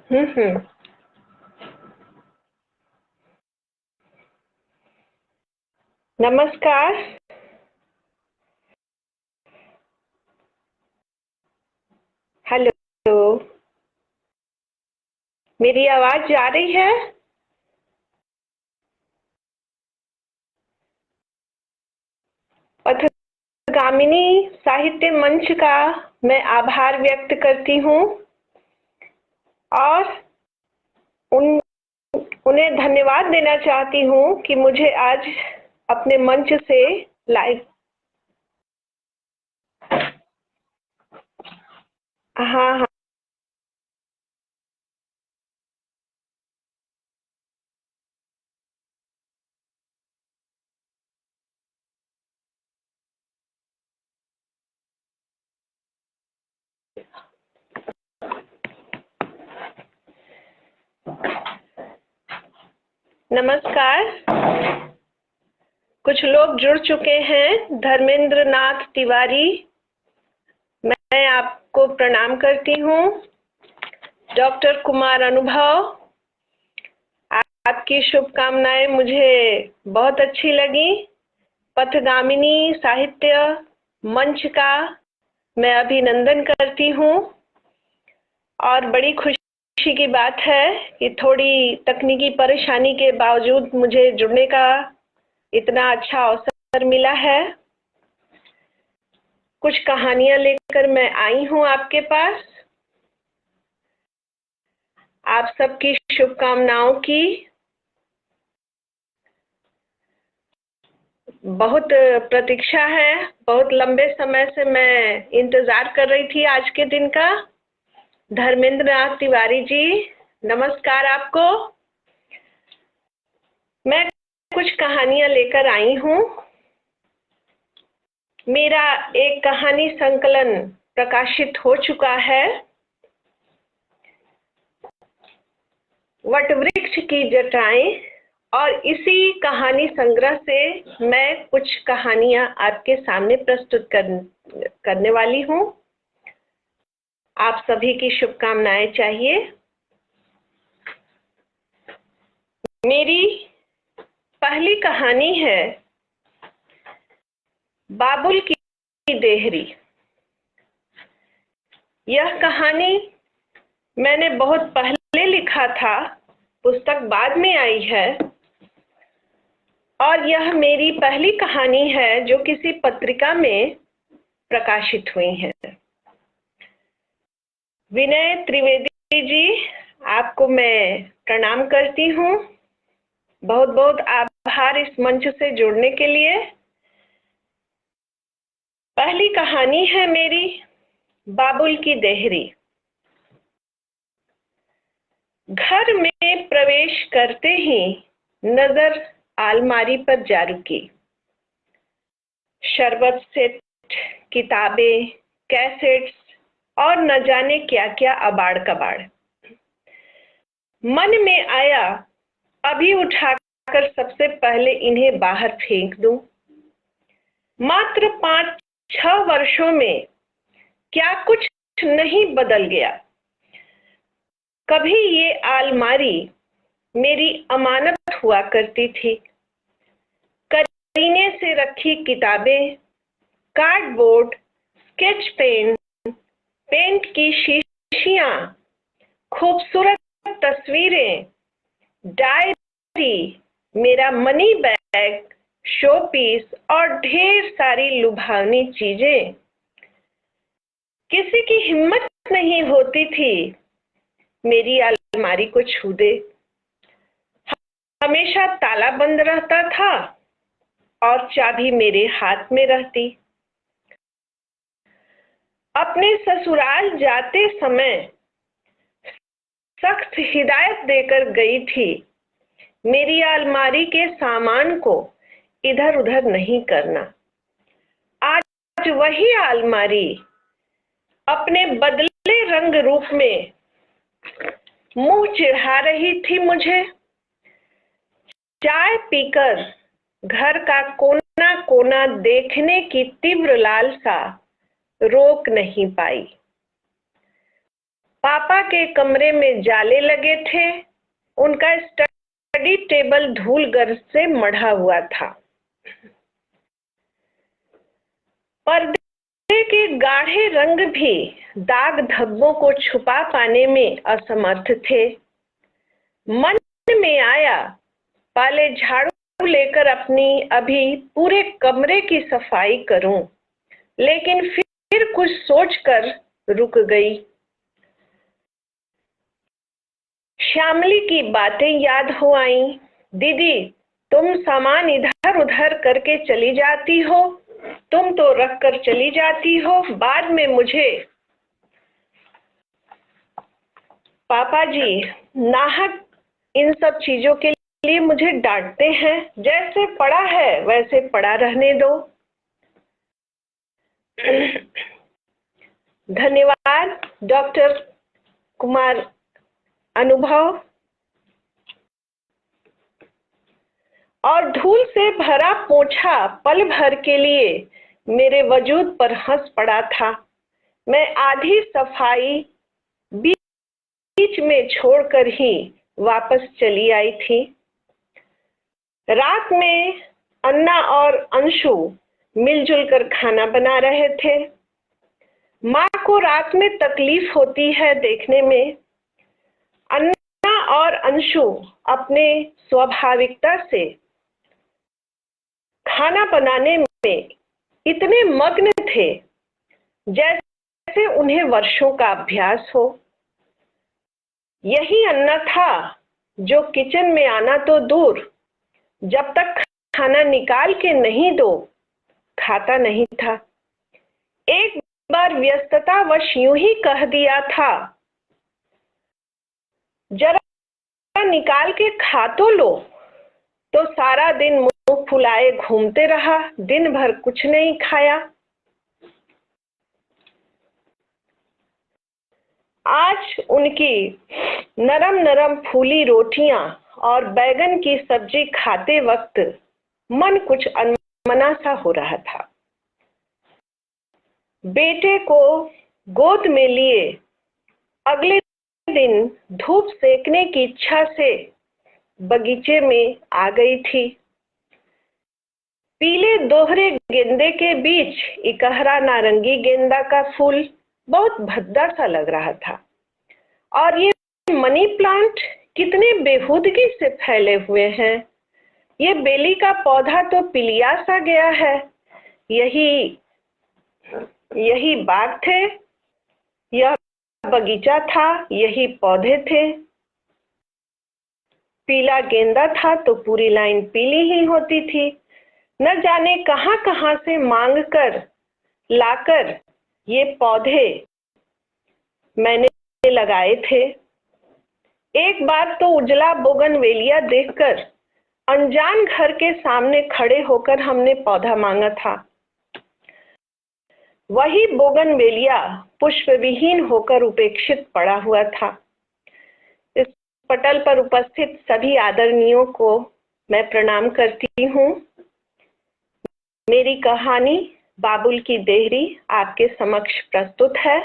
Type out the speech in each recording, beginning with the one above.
हम्म। नमस्कार। हेलो। मेरी आवाज जा रही है? पथगामिनी साहित्य मंच का मैं आभार व्यक्त करती हूँ और उन उन्हें धन्यवाद देना चाहती हूँ कि मुझे आज अपने मंच से लाइव। हाँ हाँ। नमस्कार। कुछ लोग जुड़ चुके हैं। धर्मेंद्र नाथ तिवारी, मैं आपको प्रणाम करती हूँ। डॉक्टर कुमार अनुभव, आपकी शुभकामनाएं मुझे बहुत अच्छी लगी। पथगामिनी साहित्य मंच का मैं अभिनंदन करती हूँ और बड़ी खुशी की बात है कि थोड़ी तकनीकी परेशानी के बावजूद मुझे जुड़ने का इतना अच्छा अवसर मिला है। कुछ कहानियां लेकर मैं आई हूँ आपके पास। आप सबकी शुभकामनाओं की बहुत प्रतीक्षा है। बहुत लंबे समय से मैं इंतजार कर रही थी आज के दिन का। धर्मेंद्र नाथ तिवारी जी, नमस्कार आपको। मैं कुछ कहानियां लेकर आई हूँ। मेरा एक कहानी संकलन प्रकाशित हो चुका है, वटवृक्ष की जटाएं, और इसी कहानी संग्रह से मैं कुछ कहानियां आपके सामने प्रस्तुत करने वाली हूँ। आप सभी की शुभकामनाएं चाहिए। मेरी पहली कहानी है बाबुल की देहरी। यह कहानी मैंने बहुत पहले लिखा था, पुस्तक बाद में आई है, और यह मेरी पहली कहानी है जो किसी पत्रिका में प्रकाशित हुई है। विनय त्रिवेदी जी, आपको मैं प्रणाम करती हूँ। बहुत बहुत आभार इस मंच से जुड़ने के लिए। पहली कहानी है मेरी बाबुल की देहरी। घर में प्रवेश करते ही नजर अलमारी पर जा रुकी। शरबत सेट, किताबें, कैसेट्स और न जाने क्या क्या अबाड़ कबाड़। मन में आया अभी उठाकर सबसे पहले इन्हें बाहर फेंक दूं। मात्र 5-6 वर्षों में क्या कुछ नहीं बदल गया। कभी ये अलमारी मेरी अमानत हुआ करती थी। करीने से रखी किताबें, कार्डबोर्ड, स्केच पेन, पेंट की शीशियां, खूबसूरत तस्वीरें, डायरी, मेरा मनी बैग, शो पीस और ढेर सारी लुभावनी चीजें। किसी की हिम्मत नहीं होती थी मेरी अलमारी को छू दे। हमेशा ताला बंद रहता था और चाबी मेरे हाथ में रहती। अपने ससुराल जाते समय सख्त हिदायत देकर गई थी, मेरी अलमारी के सामान को इधर उधर नहीं करना। आज वही अलमारी अपने बदले रंग रूप में मुंह चिढ़ा रही थी मुझे। चाय पीकर घर का कोना कोना देखने की तीव्र लालसा रोक नहीं पाई। पापा के कमरे में जाले लगे थे। उनका स्टडी टेबल धूल गर्द से मढ़ा हुआ था। पर्दे के गाढ़े रंग भी दाग धब्बों को छुपा पाने में असमर्थ थे। मन में आया, पहले झाड़ू लेकर अपनी अभी पूरे कमरे की सफाई करूं, लेकिन फिर कुछ सोचकर रुक गई। श्यामली की बातें याद हो आईं। दीदी, तुम सामान इधर उधर करके चली जाती हो, तुम तो रख कर चली जाती हो, बाद में मुझे पापा जी नाहक इन सब चीजों के लिए मुझे डांटते हैं। जैसे पड़ा है वैसे पड़ा रहने दो। धन्यवाद डॉक्टर कुमार अनुभव। और धूल से भरा पोछा पल भर के लिए मेरे वजूद पर हंस पड़ा था। मैं आधी सफाई बीच में छोड़कर ही वापस चली आई थी। रात में अन्ना और अंशु मिलजुल कर खाना बना रहे थे। माँ को रात में तकलीफ होती है देखने में। अन्ना और अंशु अपने स्वाभाविकता से खाना बनाने में इतने मग्न थे जैसे उन्हें वर्षों का अभ्यास हो। यही अन्ना था जो किचन में आना तो दूर, जब तक खाना निकाल के नहीं दो खाता नहीं था। एक बार व्यस्ततावश यूं ही कह दिया था, जरा निकाल के खा तो लो, तो सारा दिन मुंह फुलाए घूमते रहा, दिन भर कुछ नहीं खाया। आज उनकी नरम नरम फूली रोटियां और बैगन की सब्जी खाते वक्त मन कुछ अनमना सा हो रहा था। बेटे को गोद में लिए अगले दिन धूप सेकने की इच्छा से बगीचे में आ गई थी। पीले दोहरे गेंदे के बीच इकहरा नारंगी गेंदा का फूल बहुत भद्दा सा लग रहा था, और ये मनी प्लांट कितने बेहूदगी से फैले हुए हैं। ये बेली का पौधा तो पिलिया सा गया है। यही बाग थे, यह बगीचा था, यही पौधे थे। पीला गेंदा था तो पूरी लाइन पीली ही होती थी। न जाने कहां कहां से मांग कर लाकर ये पौधे मैंने लगाए थे। एक बार तो उजला बोगनवेलिया देखकर अनजान घर के सामने खड़े होकर हमने पौधा मांगा था। वही बोगनवेलिया पुष्प विहीन होकर उपेक्षित पड़ा हुआ था। इस पटल पर उपस्थित सभी आदरणीयों को मैं प्रणाम करती हूँ। मेरी कहानी बाबुल की देहरी आपके समक्ष प्रस्तुत है।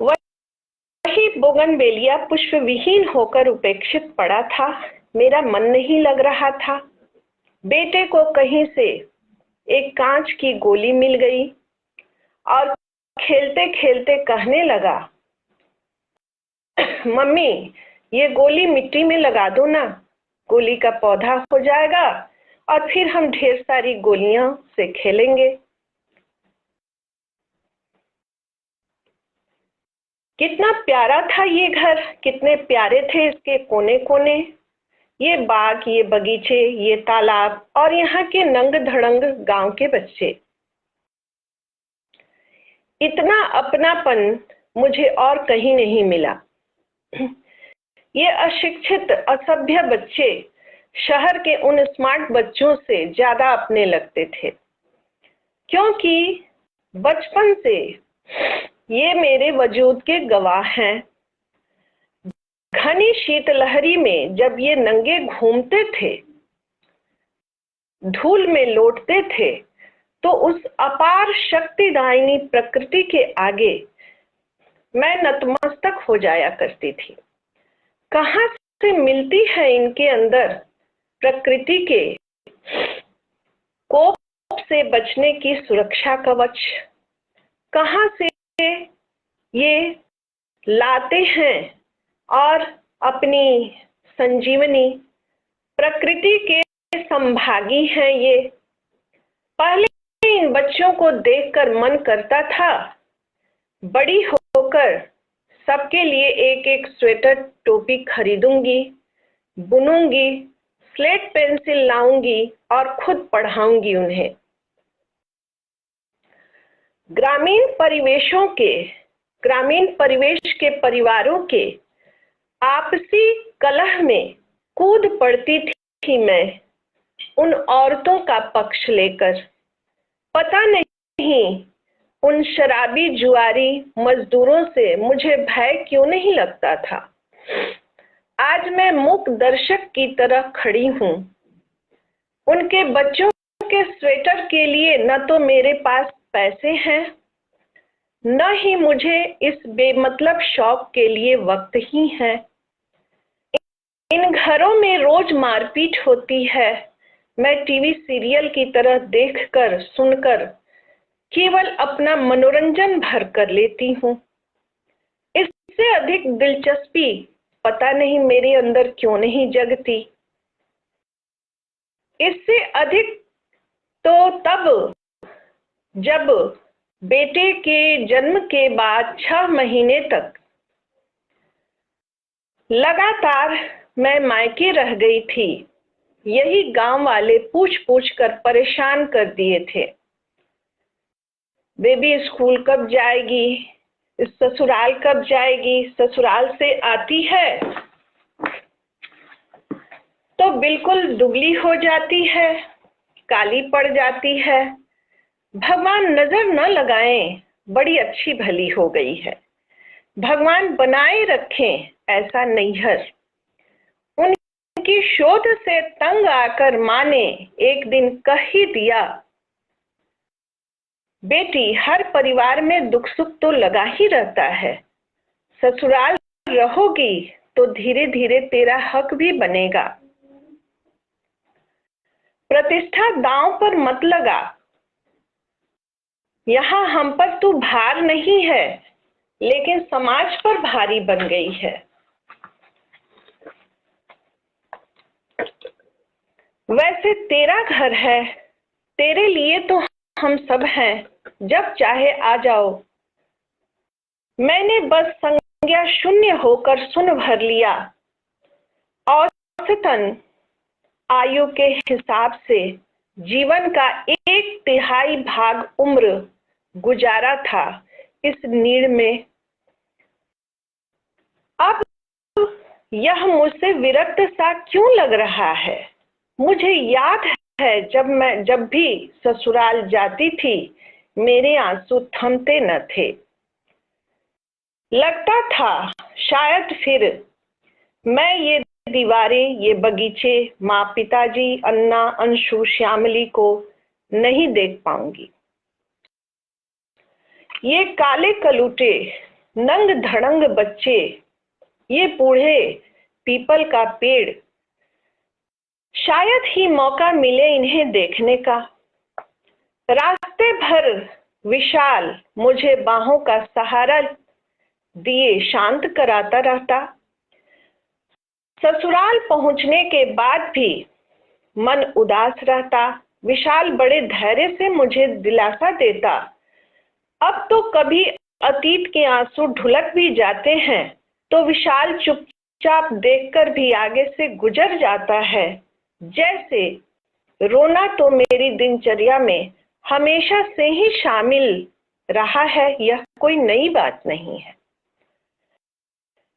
वही बोगनवेलिया पुष्प विहीन होकर उपेक्षित पड़ा था। मेरा मन नहीं लग रहा था। बेटे को कहीं से एक कांच की गोली मिल गई और खेलते खेलते कहने लगा, मम्मी ये गोली मिट्टी में लगा दो ना, गोली का पौधा हो जाएगा और फिर हम ढेर सारी गोलियां से खेलेंगे। कितना प्यारा था ये घर, कितने प्यारे थे इसके कोने कोने, ये बाग, ये बगीचे, ये तालाब और यहाँ के नंग धड़ंग गांव के बच्चे। इतना अपनापन मुझे और कहीं नहीं मिला। ये अशिक्षित असभ्य बच्चे शहर के उन स्मार्ट बच्चों से ज्यादा अपने लगते थे, क्योंकि बचपन से ये मेरे वजूद के गवाह हैं। घनी शीतलहरी में जब ये नंगे घूमते थे, धूल में लौटते थे, तो उस अपार शक्तिदायिनी प्रकृति के आगे मैं नतमस्तक हो जाया करती थी। कहाँ से मिलती है इनके अंदर प्रकृति के कोप से बचने की सुरक्षा कवच? कहाँ से ये लाते हैं और अपनी संजीवनी? प्रकृति के संभागी हैं ये। पहले इन बच्चों को देखकर मन करता था बड़ी होकर सबके लिए एक एक स्वेटर टोपी खरीदूंगी, बुनूंगी, स्लेट पेंसिल लाऊंगी और खुद पढ़ाऊंगी उन्हें। ग्रामीण परिवेश के परिवारों के आपसी कलह में कूद पड़ती थी मैं उन औरतों का पक्ष लेकर। पता नहीं उन शराबी जुआरी मजदूरों से मुझे भय क्यों नहीं लगता था। आज मैं मूक दर्शक की तरह खड़ी हूं। उनके बच्चों के स्वेटर के लिए न तो मेरे पास पैसे हैं, न ही मुझे इस बेमतलब शौक के लिए वक्त ही है। इन घरों में रोज मारपीट होती है। मैं टीवी सीरियल की तरह देखकर सुनकर केवल अपना मनोरंजन भर कर लेती हूँ। इससे अधिक दिलचस्पी पता नहीं मेरे अंदर क्यों नहीं जगती। इससे अधिक तो तब जब बेटे के जन्म के बाद 6 महीने तक लगातार मैं मायके रह गई थी। यही गांव वाले पूछ पूछ कर परेशान कर दिए थे। बेबी स्कूल कब जाएगी, ससुराल कब जाएगी, ससुराल से आती है तो बिल्कुल दुबली हो जाती है, काली पड़ जाती है। भगवान नजर न लगाएं, बड़ी अच्छी भली हो गई है। भगवान बनाए रखें ऐसा नैहर। उनकी शोध से तंग आकर माँ ने एक दिन कह ही दिया, बेटी हर परिवार में दुख सुख तो लगा ही रहता है। ससुराल रहोगी तो धीरे धीरे तेरा हक भी बनेगा। प्रतिष्ठा दांव पर मत लगा। यहाँ हम पर तू भार नहीं है, लेकिन समाज पर भारी बन गई है। वैसे तेरा घर है, तेरे लिए तो हम सब हैं, जब चाहे आ जाओ। मैंने बस संज्ञा शून्य होकर सुन भर लिया। औसतन आयु के हिसाब से जीवन का 1/3 भाग उम्र गुजारा था इस नीड़ में। अब यह मुझसे विरक्त सा क्यों लग रहा है? मुझे याद है जब भी ससुराल जाती थी मेरे आंसू थमते न थे। लगता था शायद फिर मैं ये दीवारें, ये बगीचे, माँ, पिताजी, अन्ना, अंशु, श्यामली को नहीं देख पाऊंगी। ये काले कलूटे नंग धड़ंग बच्चे, ये बूढ़े पीपल का पेड़, शायद ही मौका मिले इन्हें देखने का। रास्ते भर विशाल मुझे बाहों का सहारा दिए शांत कराता रहता। ससुराल पहुंचने के बाद भी मन उदास रहता। विशाल बड़े धैर्य से मुझे दिलासा देता। अब तो कभी अतीत के आंसू ढुलक भी जाते हैं तो विशाल चुपचाप देखकर भी आगे से गुजर जाता है। जैसे रोना तो मेरी दिनचर्या में हमेशा से ही शामिल रहा है, यह कोई नई बात नहीं है।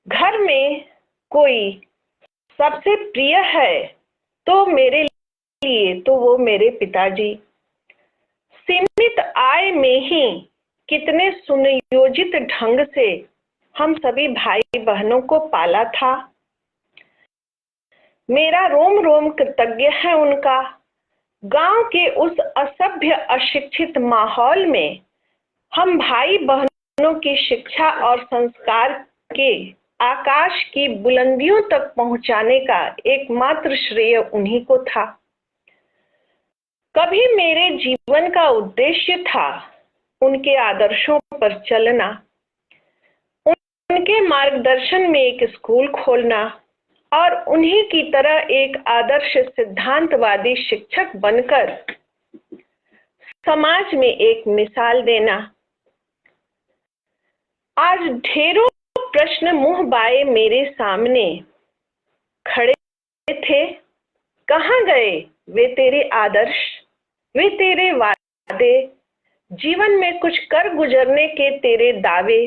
घर में कोई सबसे प्रिय है तो मेरे लिए तो वो मेरे पिताजी। सीमित आय में ही कितने सुनियोजित ढंग से हम सभी भाई बहनों को पाला था। मेरा रोम रोम कृतज्ञ है उनका। गांव के उस असभ्य अशिक्षित माहौल में हम भाई बहनों इंसानों की शिक्षा और संस्कार के आकाश की बुलंदियों तक पहुंचाने का एकमात्र श्रेय उन्हीं को था। कभी मेरे जीवन का उद्देश्य था उनके आदर्शों पर चलना, उनके मार्गदर्शन में एक स्कूल खोलना और उन्हीं की तरह एक आदर्श सिद्धांतवादी शिक्षक बनकर समाज में एक मिसाल देना। आज ढेरों प्रश्न मुंह बाए मेरे सामने खड़े थे। कहाँ गए वे तेरे आदर्श, वे तेरे वादे, जीवन में कुछ कर गुजरने के तेरे दावे?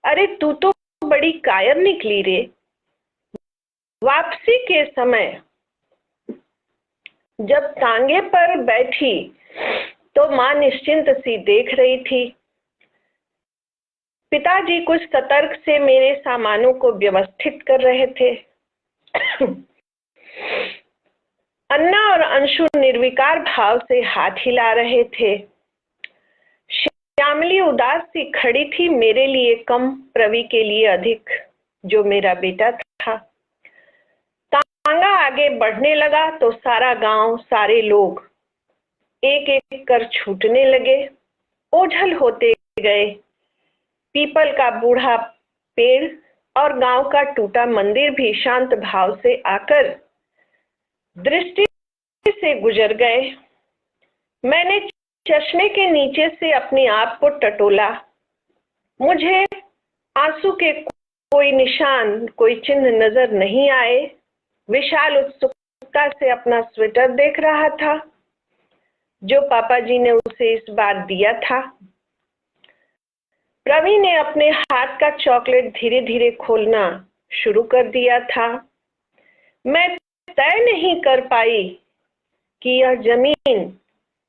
अरे तू तो बड़ी कायर निकली रे। वापसी के समय जब तांगे पर बैठी तो मां निश्चिंत सी देख रही थी। पिताजी कुछ सतर्क से मेरे सामानों को व्यवस्थित कर रहे थे। अन्ना और अंशु निर्विकार भाव से हाथ हिला रहे थे। श्यामली उदास सी खड़ी थी, मेरे लिए कम, प्रवी के लिए अधिक, जो मेरा बेटा था। तांगा आगे बढ़ने लगा तो सारा गांव, सारे लोग एक एक कर छूटने लगे, ओझल होते गए। पीपल का बूढ़ा पेड़ और गांव का टूटा मंदिर भी शांत भाव से आकर दृष्टि से गुजर गए। मैंने चश्मे के नीचे से अपने आप को टटोला। मुझे आंसू के कोई निशान, कोई चिन्ह नजर नहीं आए। विशाल उत्सुकता से अपना स्वेटर देख रहा था जो पापा जी ने उसे इस बार दिया था। प्रवीण ने अपने हाथ का चॉकलेट धीरे धीरे खोलना शुरू कर दिया था। मैं तय नहीं कर पाई कि यह जमीन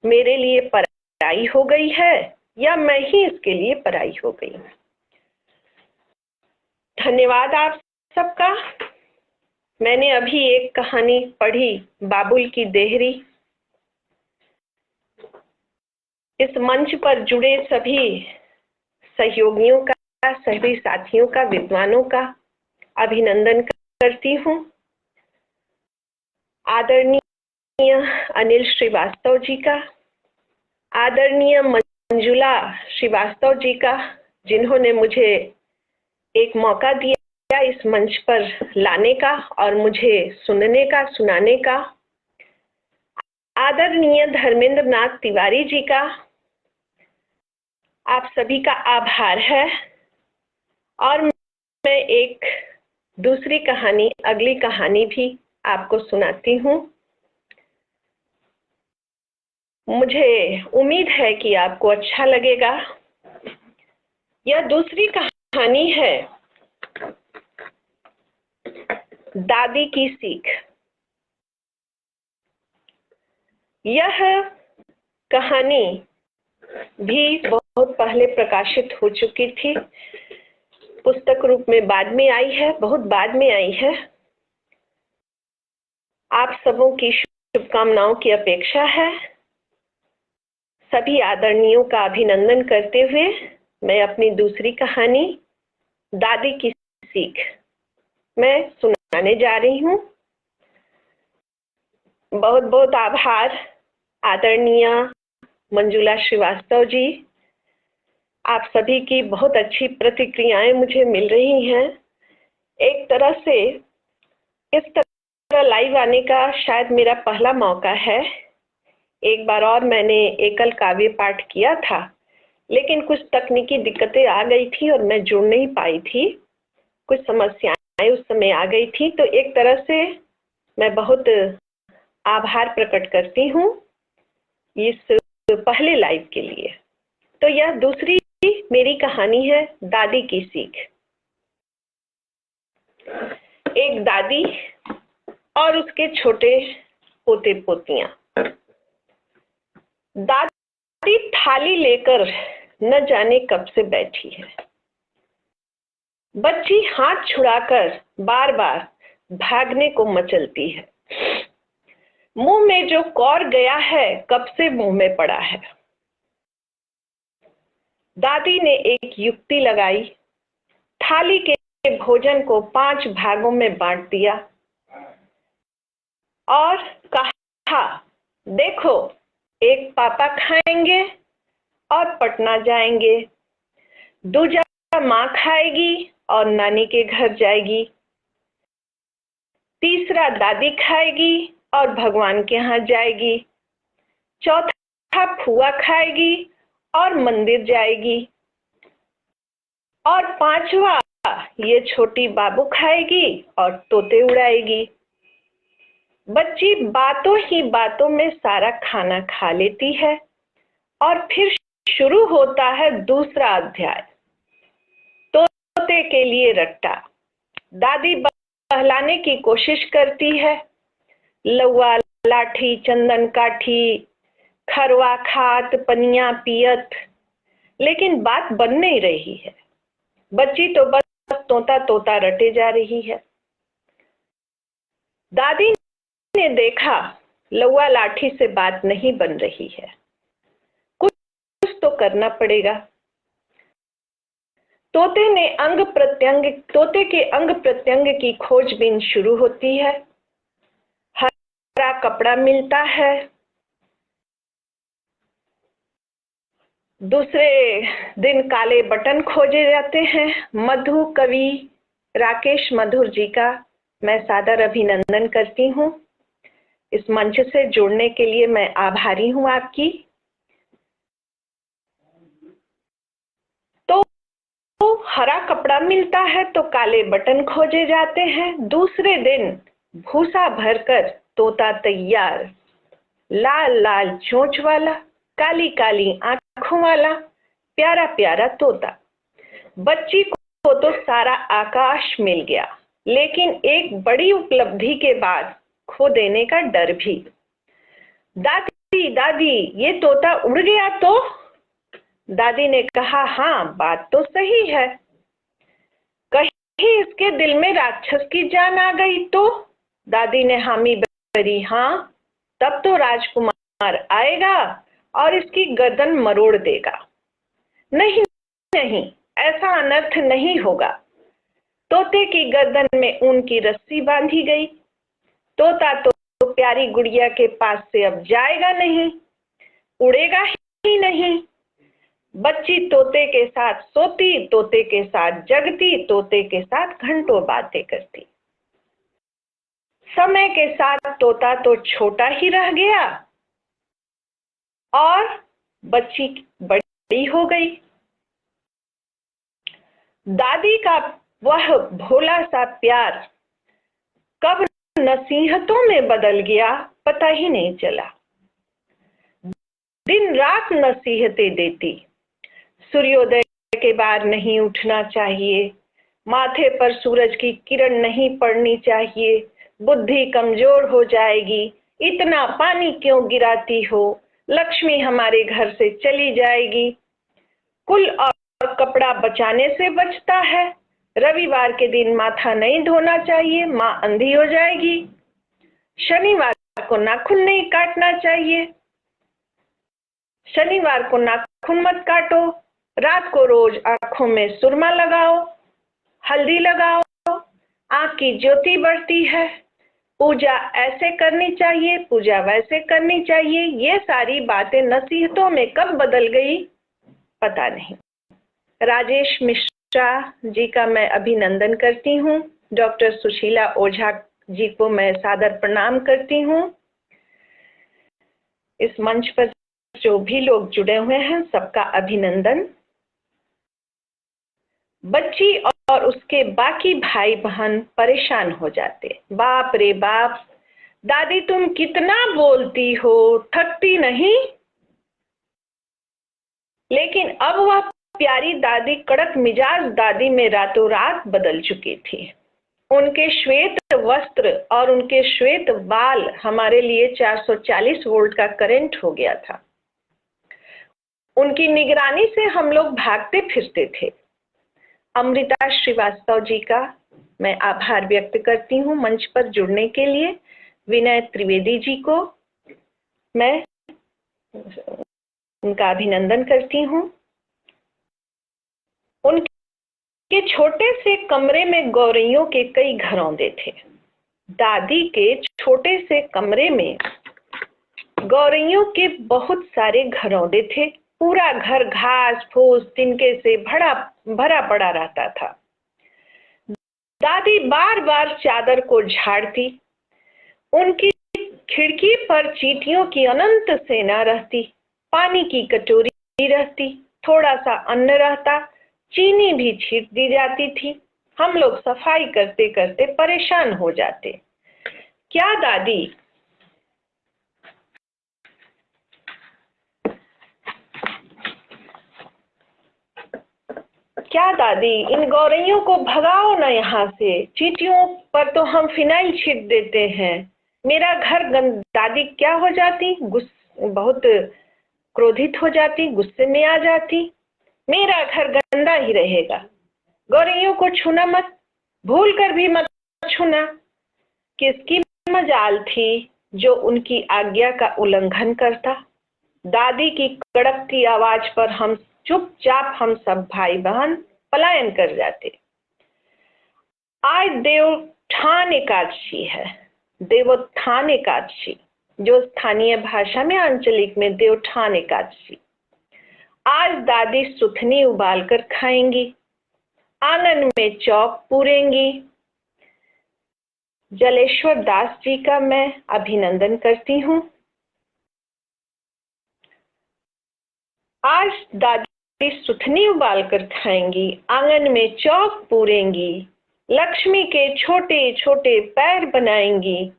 मेरे लिए पराई हो गई है या मैं ही इसके लिए पराई हो गई। धन्यवाद आप सबका। मैंने अभी एक कहानी पढ़ी, बाबुल की देहरी। इस मंच पर जुड़े सभी सहयोगियों का, सभी साथियों का, विद्वानों का अभिनंदन करती हूँ। आदरणीय अनिल श्रीवास्तव जी का, आदरणीय मंजुला श्रीवास्तव जी का, जिन्होंने मुझे एक मौका दिया इस मंच पर लाने का और मुझे सुनने का, सुनाने का। आदरणीय धर्मेंद्र नाथ तिवारी जी का, आप सभी का आभार है। और मैं एक दूसरी कहानी, अगली कहानी भी आपको सुनाती हूँ। मुझे उम्मीद है कि आपको अच्छा लगेगा। यह दूसरी कहानी है दादी की सीख। यह कहानी भी बहुत पहले प्रकाशित हो चुकी थी, पुस्तक रूप में बाद में आई है, बहुत बाद में आई है। आप सबों की शुभकामनाओं की अपेक्षा है। सभी आदरणीयों का अभिनंदन करते हुए मैं अपनी दूसरी कहानी दादी की सीख मैं सुनाने जा रही हूँ। बहुत बहुत आभार आदरणीय मंजुला श्रीवास्तव जी। आप सभी की बहुत अच्छी प्रतिक्रियाएं मुझे मिल रही हैं। एक तरह से इस तरह लाइव आने का शायद मेरा पहला मौका है। एक बार और मैंने एकल काव्य पाठ किया था, लेकिन कुछ तकनीकी दिक्कतें आ गई थी और मैं जुड़ नहीं पाई थी। कुछ समस्याएं उस समय आ गई थी, तो एक तरह से मैं बहुत आभार प्रकट करती हूँ इस पहले लाइव के लिए। तो यह दूसरी मेरी कहानी है दादी की सीख। एक दादी और उसके छोटे पोते पोतियां। दादी थाली लेकर न जाने कब से बैठी है। बच्ची हाथ छुड़ाकर बार बार भागने को मचलती है। मुंह में जो कौर गया है कब से मुंह में पड़ा है। दादी ने एक युक्ति लगाई। थाली के भोजन को 5 भागों में बांट दिया और कहा, देखो, एक पापा खाएंगे और पटना जाएंगे, दूजा माँ खाएगी और नानी के घर जाएगी, तीसरा दादी खाएगी और भगवान के यहाँ जाएगी, चौथा फुआ खाएगी और मंदिर जाएगी, और 5वां ये छोटी बाबू खाएगी और तोते उड़ाएगी। बच्ची बातों ही बातों में सारा खाना खा लेती है और फिर शुरू होता है दूसरा अध्याय, तोते के लिए रट्टा। दादी बहलाने की कोशिश करती है, लौआ लाठी चंदन काठी, खरवा खात पनिया पियत, लेकिन बात बन नहीं रही है। बच्ची तो बस तोता तोता रटे जा रही है। दादी ने देखा लौआ लाठी से बात नहीं बन रही है, कुछ तो करना पड़ेगा। तोते के अंग प्रत्यंग की खोजबीन शुरू होती है। हरा कपड़ा मिलता है, दूसरे दिन काले बटन खोजे जाते हैं। मधु कवि राकेश मधुर जी का मैं सादर अभिनंदन करती हूँ। इस मंच से जुड़ने के लिए मैं आभारी हूँ आपकी। तो हरा कपड़ा मिलता है तो काले बटन खोजे जाते हैं। दूसरे दिन भूसा भरकर तोता तैयार, लाल लाल चोंच वाला, काली काली आंखों वाला, प्यारा प्यारा तोता। बच्ची को तो सारा आकाश मिल गया, लेकिन एक बड़ी उपलब्धि के बाद खो देने का डर भी। दादी दादी, ये तोता उड़ गया तो? दादी ने कहा, हाँ बात तो सही है, कहीं इसके दिल में राक्षस की जान आ गई तो? दादी ने हामी भरी, हाँ तब तो राजकुमार आएगा और इसकी गर्दन मरोड़ देगा। नहीं नहीं, ऐसा अनर्थ नहीं होगा। तोते की गर्दन में ऊन की रस्सी बांधी गई। तोता तो प्यारी गुड़िया के पास से अब जाएगा नहीं, उड़ेगा ही नहीं। बच्ची तोते के साथ सोती, तोते के साथ जगती, तोते के साथ घंटों बातें करती। समय के साथ तोता तो छोटा ही रह गया और बच्ची बड़ी हो गई। दादी का वह भोला सा प्यार कब नसीहतों में बदल गया पता ही नहीं चला। दिन रात नसीहतें देती, सूर्योदय के बाद नहीं उठना चाहिए, माथे पर सूरज की किरण नहीं पड़नी चाहिए, बुद्धि कमजोर हो जाएगी, इतना पानी क्यों गिराती हो, लक्ष्मी हमारे घर से चली जाएगी, कुल और कपड़ा बचाने से बचता है, रविवार के दिन माथा नहीं धोना चाहिए, माँ अंधी हो जाएगी, शनिवार को नाखून नहीं काटना चाहिए, शनिवार को नाखून मत काटो, रात को रोज आंखों में सुरमा लगाओ, हल्दी लगाओ, आंख की ज्योति बढ़ती है, पूजा ऐसे करनी चाहिए, पूजा वैसे करनी चाहिए। ये सारी बातें नसीहतों में कब बदल गई पता नहीं। राजेश मिश्रा जी का मैं अभिनंदन करती हूँ। डॉक्टर सुशीला ओझा जी को मैं सादर प्रणाम करती हूँ। इस मंच पर जो भी लोग जुड़े हुए हैं सबका अभिनंदन। बच्ची और उसके बाकी भाई बहन परेशान हो जाते, बाप रे बाप, दादी तुम कितना बोलती हो, थकती नहीं? लेकिन अब वह प्यारी दादी कड़क मिजाज दादी में रातों रात बदल चुकी थी। उनके श्वेत वस्त्र और उनके श्वेत बाल हमारे लिए 440 वोल्ट का करंट हो गया था। उनकी निगरानी से हम लोग भागते फिरते थे। अमृता श्रीवास्तव जी का मैं आभार व्यक्त करती हूँ मंच पर जुड़ने के लिए। विनय त्रिवेदी जी को मैं उनका अभिनंदन करती हूँ। उनके छोटे से कमरे में गौरैयों के कई घरौंदे थे। दादी के छोटे से कमरे में गौरैयों के बहुत सारे घरौंदे थे। पूरा घर घास फूस तिनके से भरा पड़ा रहता था। दादी बार बार चादर को झाड़ती। उनकी खिड़की पर चींटियों की अनंत सेना रहती। पानी की कटोरी रहती, थोड़ा सा अन्न रहता, चीनी भी छीट दी जाती थी। हम लोग सफाई करते करते परेशान हो जाते। क्या दादी इन गौरैयों को भगाओ ना यहाँ से। चींटियों पर तो हम फिनाइल छीट देते हैं। मेरा घर दादी क्या हो जाती, बहुत क्रोधित हो जाती, गुस्से में आ जाती। मेरा घर गंदा ही रहेगा। गौरैयों को छूना मत, भूल कर भी मत छूना। किसकी मजाल थी जो उनकी आज्ञा का उल्लंघन करता। दादी की कड़कती आवाज पर हम चुपचाप हम सब भाई बहन पलायन कर जाते। आज देवोत्थान एकादशी है। देवोत्थान एकादशी, जो स्थानीय भाषा में आंचलिक में देवोत्थान एकादशी। आज दादी सुथनी उबाल कर खाएंगी, आंगन में चौक पूरेंगी। जलेश्वर दास जी का मैं अभिनंदन करती हूँ। आज दादी सुथनी उबाल कर खाएंगी, आंगन में चौक पूरेंगी, लक्ष्मी के छोटे छोटे पैर बनाएंगी।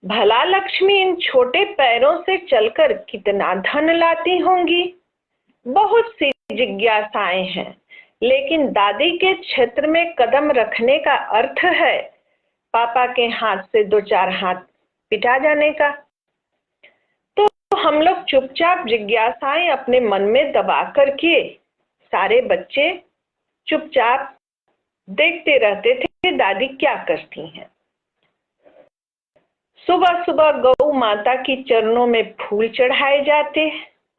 भला लक्ष्मी इन छोटे पैरों से चलकर कितना धन लाती होंगी। बहुत सी जिज्ञासाएं हैं, लेकिन दादी के क्षेत्र में कदम रखने का अर्थ है पापा के हाथ से दो चार हाथ पिटा जाने का। तो हम लोग चुपचाप जिज्ञासाएं अपने मन में दबा करके सारे बच्चे चुपचाप देखते रहते थे दादी क्या करती हैं। सुबह सुबह गौ माता की चरणों में फूल चढ़ाए जाते,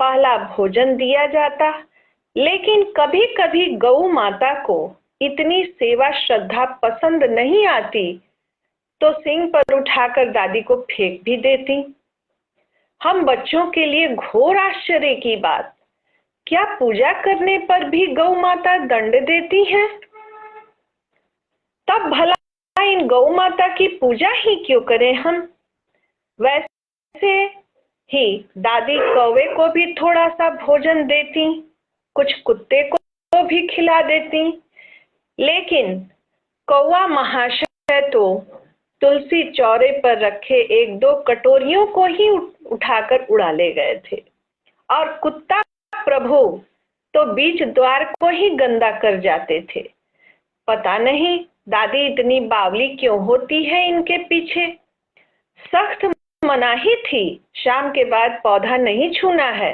पहला भोजन दिया जाता। लेकिन कभी कभी गौ माता को इतनी सेवा श्रद्धा पसंद नहीं आती तो सींग पर उठाकर दादी को फेंक भी देती। हम बच्चों के लिए घोर आश्चर्य की बात, क्या पूजा करने पर भी गौ माता दंड देती हैं? तब भला इन गौ माता की पूजा ही क्यों करें हम? वैसे ही दादी कौवे को भी थोड़ा सा भोजन देती, कुछ कुत्ते को भी खिला देती। लेकिन कौवा महाशय तो तुलसी चौरे पर रखे एक दो कटोरियों को ही उठाकर उड़ा ले गए थे, और कुत्ता प्रभु तो बीच द्वार को ही गंदा कर जाते थे। पता नहीं दादी इतनी बावली क्यों होती है इनके पीछे। सख्त मनाही थी, शाम के बाद पौधा नहीं छूना है।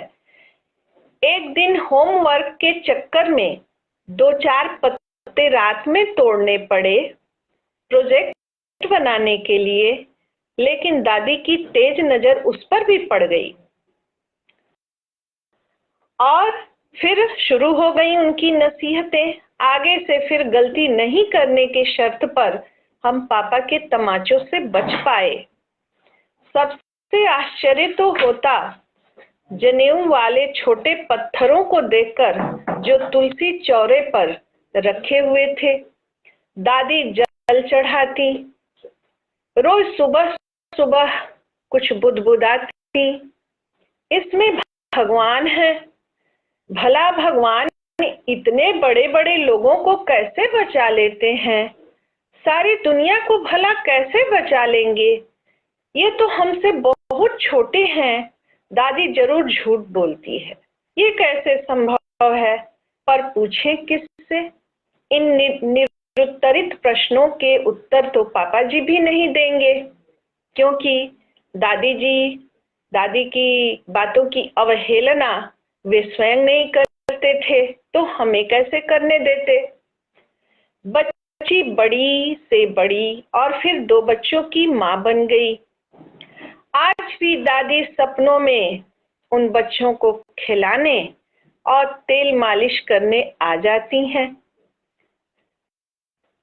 एक दिन होमवर्क के चक्कर में दो चार पत्ते रात में तोड़ने पड़े प्रोजेक्ट बनाने के लिए, लेकिन दादी की तेज नजर उस पर भी पड़ गई और फिर शुरू हो गई उनकी नसीहतें। आगे से फिर गलती नहीं करने के शर्त पर हम पापा के तमाचों से बच पाए। सबसे आश्चर्य तो होता जनेऊ वाले छोटे पत्थरों को देखकर जो तुलसी चौरे पर रखे हुए थे। दादी जल चढ़ाती, रोज सुबह सुबह कुछ बुदबुदाती, इसमें भगवान है। भला भगवान इतने बड़े बड़े लोगों को कैसे बचा लेते हैं? सारी दुनिया को भला कैसे बचा लेंगे? ये तो हमसे बहुत छोटे हैं। दादी जरूर झूठ बोलती है, ये कैसे संभव है? पर पूछें किससे? इन निरुत्तरित प्रश्नों के उत्तर तो पापा जी भी नहीं देंगे, क्योंकि दादी की बातों की अवहेलना वे स्वयं नहीं करते थे, तो हमें कैसे करने देते? बच्ची बड़ी से बड़ी और फिर दो बच्चों की माँ बन गई। आज भी दादी सपनों में उन बच्चों को खिलाने और तेल मालिश करने आ जाती हैं।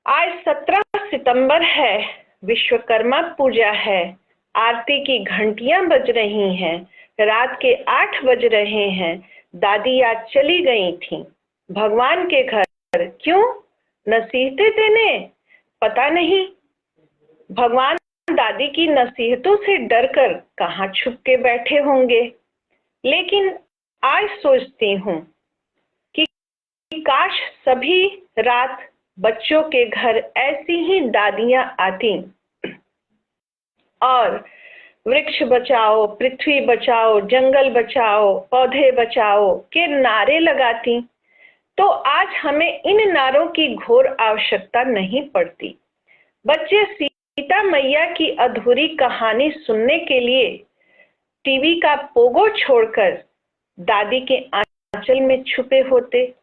आज 17 सितंबर है, विश्वकर्मा पूजा है। आरती की घंटियां बज रही हैं, रात के 8 बज रहे हैं। दादी आज चली गई थी भगवान के घर। क्यों? नसीहतें देने? पता नहीं। भगवान दादी की नसीहतों से डरकर कहाँ छुप के बैठे होंगे। लेकिन आज सोचती हूँ कि काश सभी रात बच्चों के घर ऐसी ही दादियां आती और वृक्ष बचाओ, पृथ्वी बचाओ, जंगल बचाओ, पौधे बचाओ के नारे लगाती, तो आज हमें इन नारों की घोर आवश्यकता नहीं पड़ती। बच्चे सीता मैया की अधूरी कहानी सुनने के लिए टीवी का पोगो छोड़कर दादी के आंचल में छुपे होते।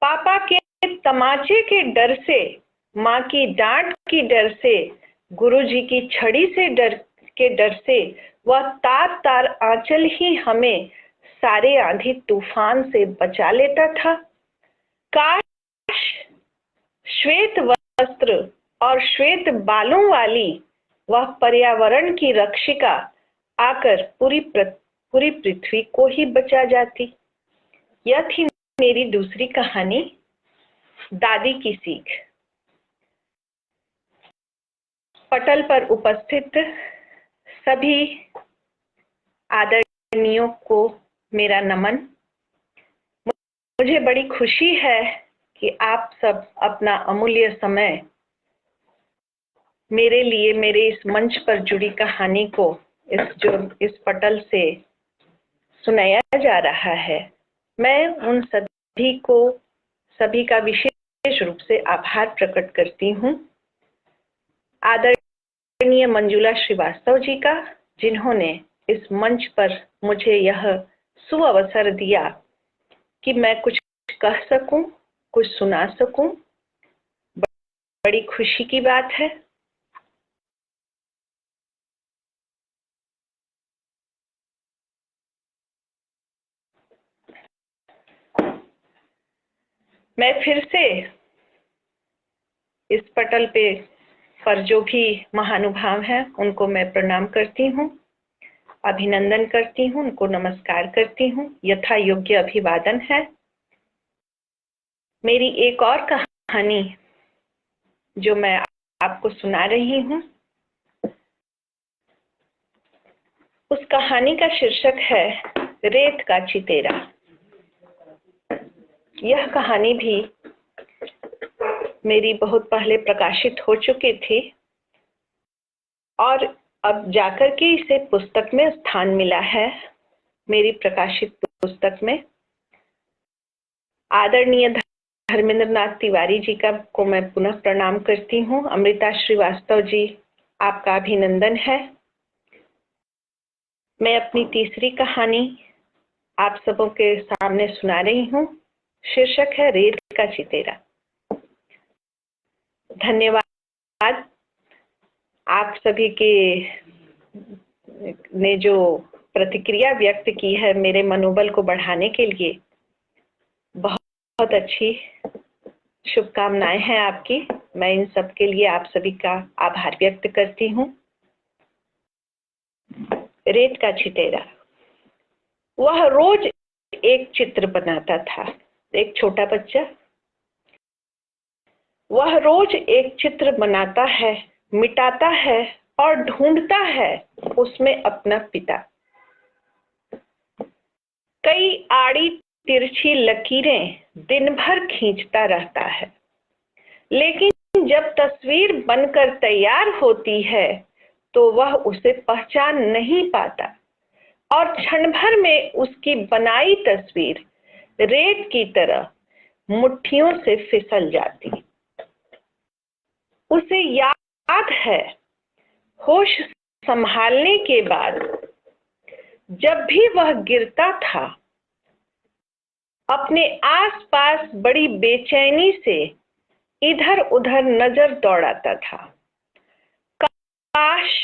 पापा के तमाचे के डर से, माँ की डांट की डर से, गुरुजी की छड़ी से डर से वह तार तार आंचल ही हमें सारे आंधी तूफान से बचा लेता था। काश श्वेत वस्त्र और श्वेत बालों वाली वह पर्यावरण की रक्षिका आकर पूरी पृथ्वी को ही बचा जाती। यह थी मेरी दूसरी कहानी, दादी की सीख। पटल पर उपस्थित सभी आदरणीयों को मेरा नमन। मुझे बड़ी खुशी है कि आप सब अपना अमूल्य समय मेरे लिए, मेरे इस मंच पर जुड़ी कहानी को इस पटल से सुनाया जा रहा है। मैं उन सभी का विशेष रूप से आभार प्रकट करती हूँ। आदरणीय मंजुला श्रीवास्तव जी का, जिन्होंने इस मंच पर मुझे यह सुअवसर दिया कि मैं कुछ कह सकूं, कुछ सुना सकूं। बड़ी खुशी की बात है। मैं फिर से इस पटल पर जो भी महानुभाव हैं उनको मैं प्रणाम करती हूँ, अभिनंदन करती हूँ, उनको नमस्कार करती हूँ। यथा योग्य अभिवादन है। मेरी एक और कहानी जो मैं आपको सुना रही हूँ, उस कहानी का शीर्षक है रेत का चितेरा। यह कहानी भी मेरी बहुत पहले प्रकाशित हो चुकी थी और अब जाकर के इसे पुस्तक में स्थान मिला है, मेरी प्रकाशित पुस्तक में। आदरणीय धर्मेंद्र नाथ तिवारी जी को मैं पुनः प्रणाम करती हूँ। अमृता श्रीवास्तव जी, आपका अभिनंदन है। मैं अपनी तीसरी कहानी आप सबों के सामने सुना रही हूँ। शीर्षक है रेत का चितेरा। धन्यवाद आप सभी ने जो प्रतिक्रिया व्यक्त की है मेरे मनोबल को बढ़ाने के लिए। बहुत अच्छी शुभकामनाएं हैं आपकी। मैं इन सब के लिए आप सभी का आभार व्यक्त करती हूँ। रेत का चितेरा। वह रोज एक चित्र बनाता था, एक छोटा बच्चा। वह रोज एक चित्र बनाता है, मिटाता है और ढूंढता है उसमें अपना पिता। कई आड़ी तिरछी लकीरें दिन भर खींचता रहता है, लेकिन जब तस्वीर बनकर तैयार होती है तो वह उसे पहचान नहीं पाता और क्षण भर में उसकी बनाई तस्वीर रेत की तरह मुट्ठियों से फिसल जाती। उसे याद है, होश संभालने के बाद जब भी वह गिरता था, अपने आसपास बड़ी बेचैनी से इधर उधर नजर दौड़ाता था। काश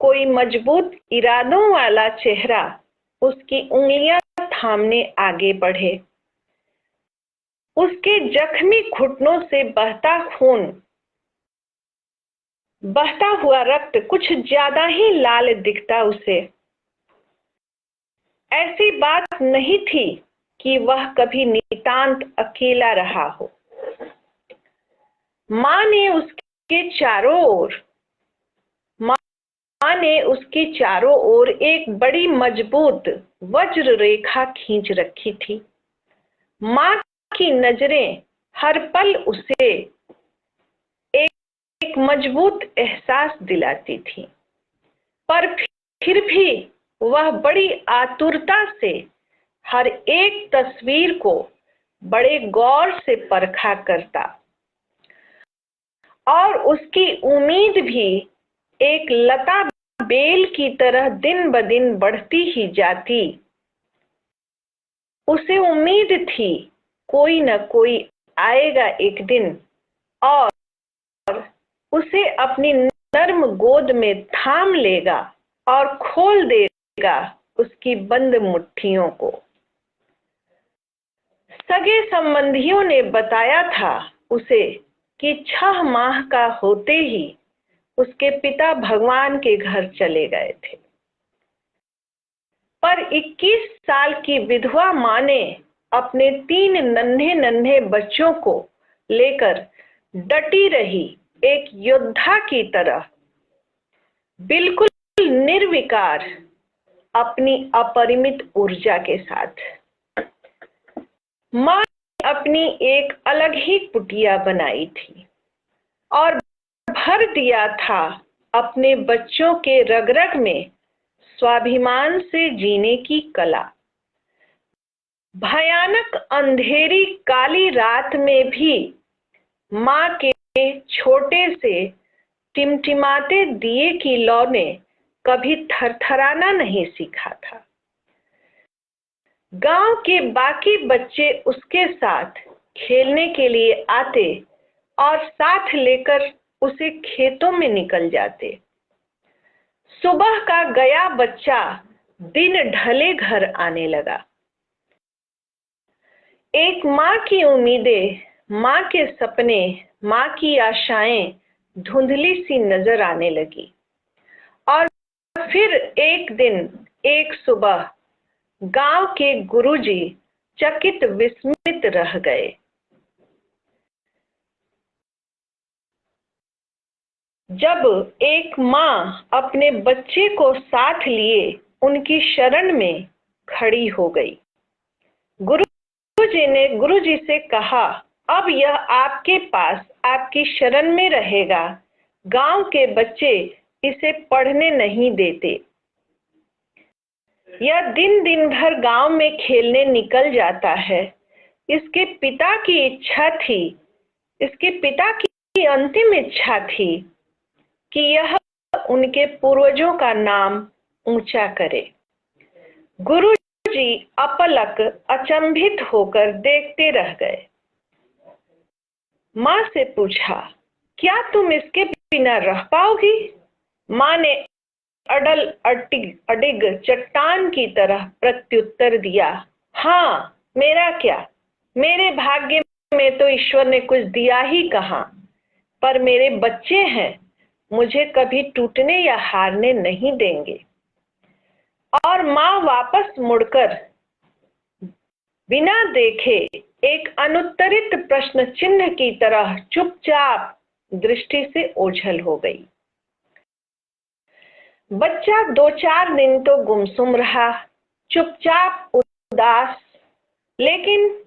कोई मजबूत इरादों वाला चेहरा उसकी उंगलियां थामने आगे बढ़े उसके जख्मी घुटनों से बहता खून, बहता हुआ रक्त कुछ ज्यादा ही लाल दिखता उसे। ऐसी बात नहीं थी कि वह कभी नितांत अकेला रहा हो। माँ ने उसके चारों ओर एक बड़ी मजबूत वज्र रेखा खींच रखी थी। माँ की नजरें हर पल उसे एक मजबूत एहसास दिलाती थी, पर फिर भी वह बड़ी आतुरता से हर एक तस्वीर को बड़े गौर से परखा करता, और उसकी उम्मीद भी एक लता बेल की तरह दिन ब दिन बढ़ती ही जाती। उसे उम्मीद थी कोई न कोई आएगा एक दिन और उसे अपनी नर्म गोद में थाम लेगा और खोल देगा उसकी बंद मुट्ठियों को। सगे संबंधियों ने बताया था उसे कि 6 माह का होते ही उसके पिता भगवान के घर चले गए थे, पर 21 साल की विधवा माँ ने अपने 3 नन्हे नन्हे बच्चों को लेकर डटी रही, एक योद्धा की तरह, बिल्कुल निर्विकार, अपनी अपरिमित ऊर्जा के साथ। माँ ने अपनी एक अलग ही कुटिया बनाई थी और भर दिया था अपने बच्चों के रग रग में स्वाभिमान से जीने की कला। भयानक अंधेरी काली रात में भी माँ के छोटे से टिमटिमाते दिए की लौ ने कभी थरथराना नहीं सीखा था। गांव के बाकी बच्चे उसके साथ खेलने के लिए आते और साथ लेकर उसे खेतों में निकल जाते। सुबह का गया बच्चा दिन ढले घर आने लगा। एक माँ की उम्मीदें, माँ के सपने, माँ की आशाएं धुंधली सी नजर आने लगी। और फिर एक दिन, एक सुबह, गांव के गुरुजी चकित विस्मित रह गए। जब एक माँ अपने बच्चे को साथ लिए उनकी शरण में खड़ी हो गई। गुरुजी ने गुरुजी से कहा, अब यह आपके पास आपकी शरण में रहेगा। गांव के बच्चे इसे पढ़ने नहीं देते। यह दिन दिन भर गांव में खेलने निकल जाता है। इसके पिता की इच्छा थी, इसके पिता की अंतिम इच्छा थी कि यह उनके पूर्वजों का नाम ऊंचा करे। गुरुजी अपलक अचंभित होकर देखते रह गए। माँ से पूछा, क्या तुम इसके बिना रह पाओगी? माँ ने अडिग चट्टान की तरह प्रत्युत्तर दिया, हाँ, मेरा क्या, मेरे भाग्य में तो ईश्वर ने कुछ दिया ही कहाँ, पर मेरे बच्चे हैं, मुझे कभी टूटने या हारने नहीं देंगे। और माँ वापस मुड़कर बिना देखे एक अनुत्तरित प्रश्न चिन्ह की तरह चुपचाप दृष्टि से ओझल हो गई। बच्चा 2-4 दिन तो गुमसुम रहा, चुपचाप, उदास, लेकिन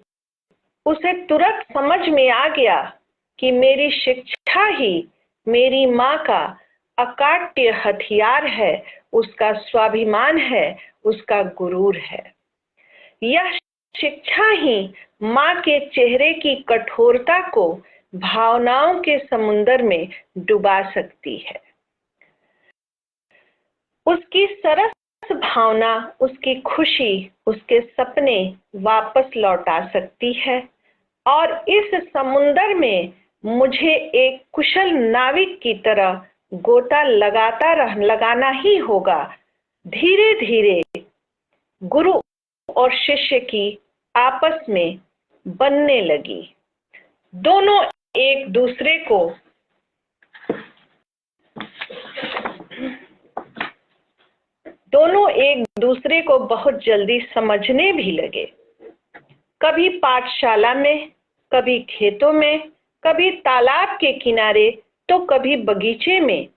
उसे तुरंत समझ में आ गया कि मेरी शिक्षा ही मेरी माँ का अकाट्य हथियार है, उसका स्वाभिमान है, उसका गुरूर है। यह शिक्षा ही माँ के चेहरे की कठोरता को भावनाओं के समुद्र में डुबा सकती है। उसकी सरस भावना, उसकी खुशी, उसके सपने वापस लौटा सकती है। और इस समुद्र में मुझे एक कुशल नाविक की तरह गोता लगाना ही होगा। धीरे धीरे गुरु और शिष्य की आपस में बनने लगी। दोनों एक दूसरे को बहुत जल्दी समझने भी लगे। कभी पाठशाला में, कभी खेतों में, कभी तालाब के किनारे, तो कभी बगीचे में।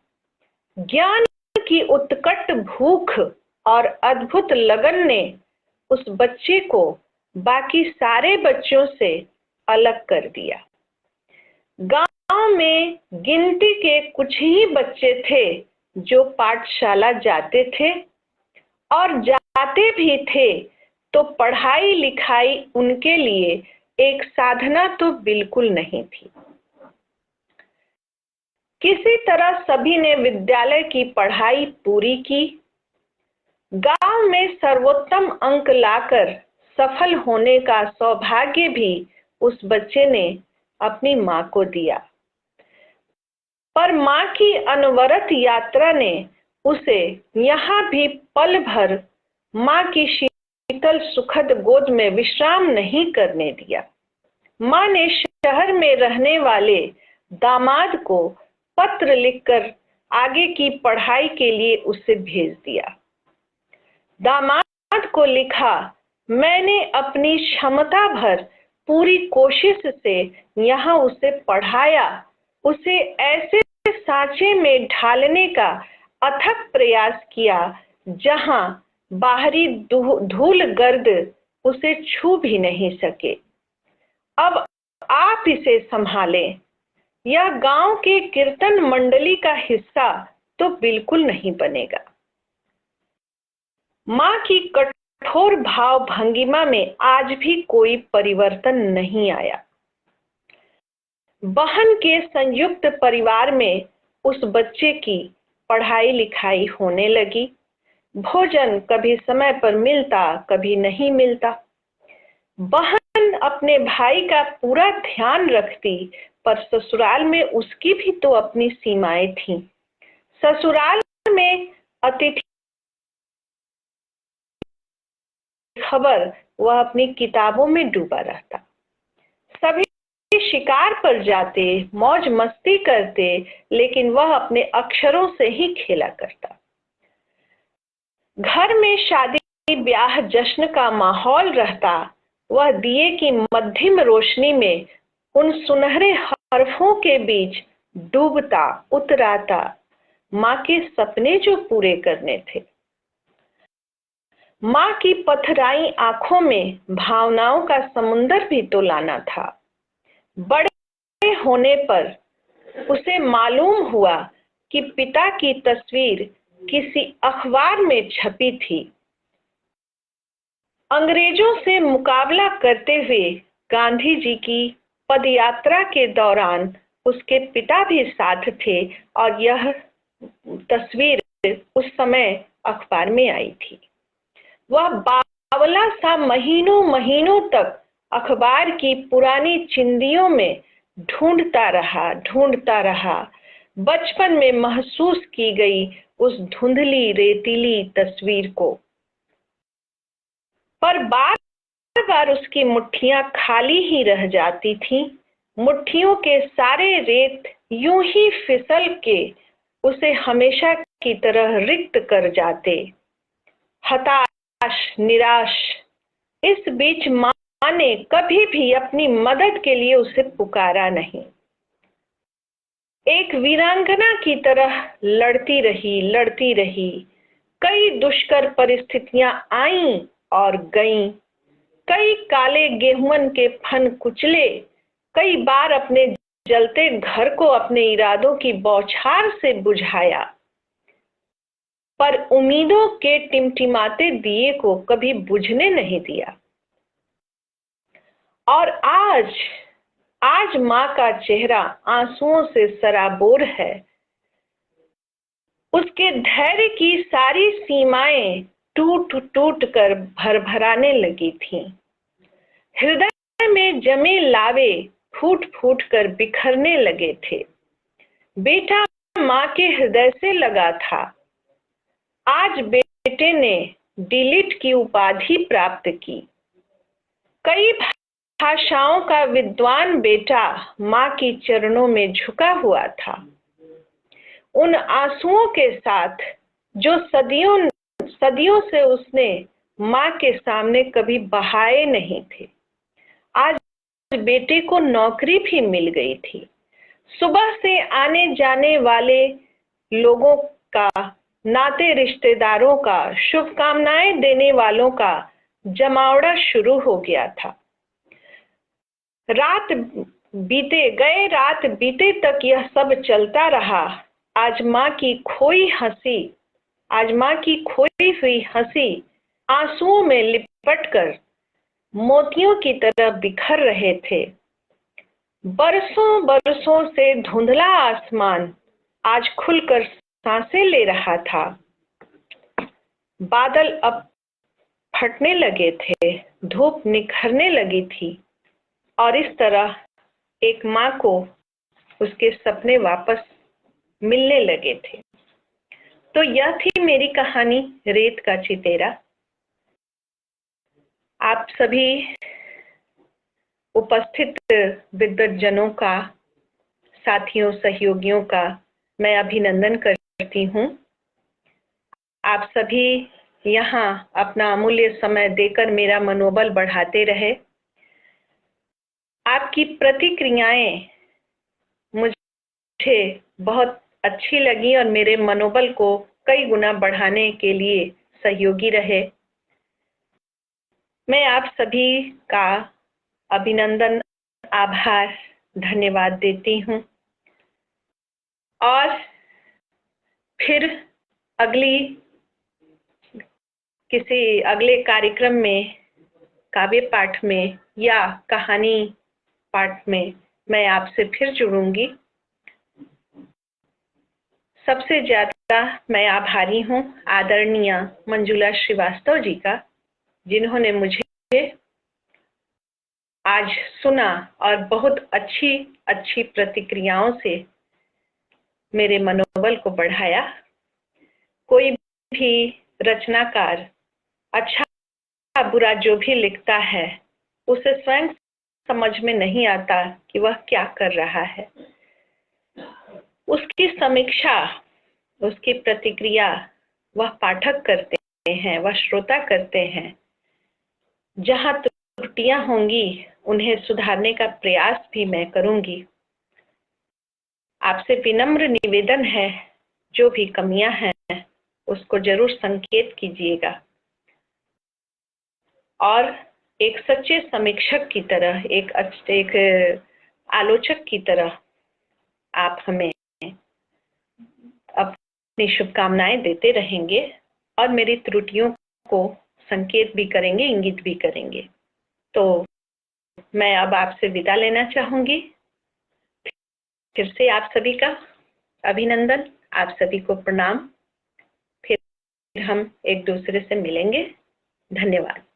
ज्ञान की उत्कट भूख और अद्भुत लगन ने उस बच्चे को बाकी सारे बच्चों से अलग कर दिया। गांव में गिनती के कुछ ही बच्चे थे जो पाठशाला जाते थे, और जाते भी थे तो पढ़ाई लिखाई उनके लिए एक साधना तो बिल्कुल नहीं थी। किसी तरह सभी ने विद्यालय की पढ़ाई पूरी की। गांव में सर्वोत्तम अंक लाकर सफल होने का सौभाग्य भी उस बच्चे ने अपनी मां को दिया। पर मां की अनवरत यात्रा ने उसे यहाँ भी पल भर मां की शीतल सुखद गोद में विश्राम नहीं करने दिया। मां ने शहर में रहने वाले दामाद को पत्र लिखकर आगे की पढ़ाई के लिए उसे भेज दिया। दामाद को लिखा, मैंने अपनी क्षमता भर पूरी कोशिश से यहाँ उसे पढ़ाया, उसे ऐसे सांचे में ढालने का अथक प्रयास किया जहां बाहरी धूल गर्द उसे छू भी नहीं सके। अब आप इसे संभालें। यह गांव के कीर्तन मंडली का हिस्सा तो बिल्कुल नहीं बनेगा। मां की कठोर भाव भंगिमा में आज भी कोई परिवर्तन नहीं आया। बहन के संयुक्त परिवार में उस बच्चे की पढ़ाई लिखाई होने लगी। भोजन कभी समय पर मिलता, कभी नहीं मिलता। बहन अपने भाई का पूरा ध्यान रखती, पर ससुराल में उसकी भी तो अपनी सीमाएं थीं। ससुराल में अतिथि खबर वह अपनी किताबों में डूबा रहता। सभी शिकार पर जाते, मौज मस्ती करते, लेकिन वह अपने अक्षरों से ही खेला करता। घर में शादी ब्याह जश्न का माहौल रहता। वह दिए की मध्यम रोशनी में उन सुनहरे हर्फों के बीच डूबता उतराता, मां के सपने जो पूरे करने थे। मां की पथराई आंखों में भावनाओं का समुंदर भी तो लाना था। बड़े होने पर उसे मालूम हुआ कि पिता की तस्वीर किसी अखबार में छपी थी। अंग्रेजों से मुकाबला करते हुए गांधी जी की पदयात्रा के दौरान उसके पिता भी साथ थे, और यह तस्वीर उस समय अखबार में आई थी। वह बावला सा महीनों तक अखबार की पुरानी चिंदियों में ढूंढता रहा। बचपन में महसूस की गई उस धुंधली रेतीली तस्वीर को। पर बार बार उसकी मुट्ठियां खाली ही रह जाती थीं। मुट्ठियों के सारे रेत यूं ही फिसल के उसे हमेशा की तरह रिक्त कर जाते। हताश, निराश, इस बीच मां ने कभी भी अपनी मदद के लिए उसे पुकारा नहीं। एक वीरांगना की तरह लड़ती रही। कई दुष्कर परिस्थितियां आईं और गईं। कई काले गेहूं के फन कुचले। कई बार अपने जलते घर को अपने इरादों की बौछार से बुझाया, पर उम्मीदों के टिमटिमाते दिए को कभी बुझने नहीं दिया। और आज मां का चेहरा आंसुओं से सराबोर है। उसके धैर्य की सारी सीमाएं टूट कर भरभराने लगी थीं। हृदय में जमे लावे फूट कर बिखरने लगे थे। बेटा मां के हृदय से लगा था। आज बेटे ने डिलीट की उपाधि प्राप्त की। कई भाषाओं का विद्वान बेटा माँ की चरणों में झुका हुआ था। उन आंसुओं के साथ जो सदियों से उसने माँ के सामने कभी बहाए नहीं थे, आज बेटे को नौकरी भी मिल गई थी। सुबह से आने जाने वाले लोगों का, नाते रिश्तेदारों का, शुभकामनाएं देने वालों का जमावड़ा शुरू हो गया था। रात बीते तक यह सब चलता रहा। आज माँ की खोई हुई हंसी आंसुओं में लिपटकर मोतियों की तरह बिखर रहे थे। बरसों से धुंधला आसमान आज खुलकर सांसें ले रहा था। बादल अब फटने लगे थे, धूप निखरने लगी थी और इस तरह एक माँ को उसके सपने वापस मिलने लगे थे। तो यह थी मेरी कहानी रेत का चितेरा। आप सभी उपस्थित विद्वज्जनों का, साथियों, सहयोगियों का मैं अभिनंदन करती हूँ। आप सभी यहाँ अपना अमूल्य समय देकर मेरा मनोबल बढ़ाते रहे। आपकी प्रतिक्रियाएं मुझे बहुत अच्छी लगी और मेरे मनोबल को कई गुना बढ़ाने के लिए सहयोगी रहे। मैं आप सभी का अभिनंदन, आभार, धन्यवाद देती हूँ और फिर किसी अगले कार्यक्रम में, काव्य पाठ में या कहानी पाठ में मैं आपसे फिर जुड़ूंगी। सबसे ज्यादा मैं आभारी हूँ आदरणीय मंजुला श्रीवास्तव जी का, जिन्होंने मुझे आज सुना और बहुत अच्छी प्रतिक्रियाओं से मेरे मनोबल को बढ़ाया। कोई भी रचनाकार अच्छा बुरा जो भी लिखता है, उसे स्वयं समझ में नहीं आता कि वह क्या कर रहा है। उसकी समीक्षा, उसकी प्रतिक्रिया वह पाठक करते हैं, वह श्रोता करते हैं। जहां त्रुटियां होंगी उन्हें सुधारने का प्रयास भी मैं करूंगी। आपसे विनम्र निवेदन है, जो भी कमियां हैं उसको जरूर संकेत कीजिएगा और एक सच्चे समीक्षक की तरह, एक आलोचक की तरह आप हमें अपनी शुभकामनाएं देते रहेंगे और मेरी त्रुटियों को संकेत भी करेंगे, इंगित भी करेंगे। तो मैं अब आपसे विदा लेना चाहूंगी। फिर से आप सभी का अभिनंदन, आप सभी को प्रणाम। फिर हम एक दूसरे से मिलेंगे। धन्यवाद।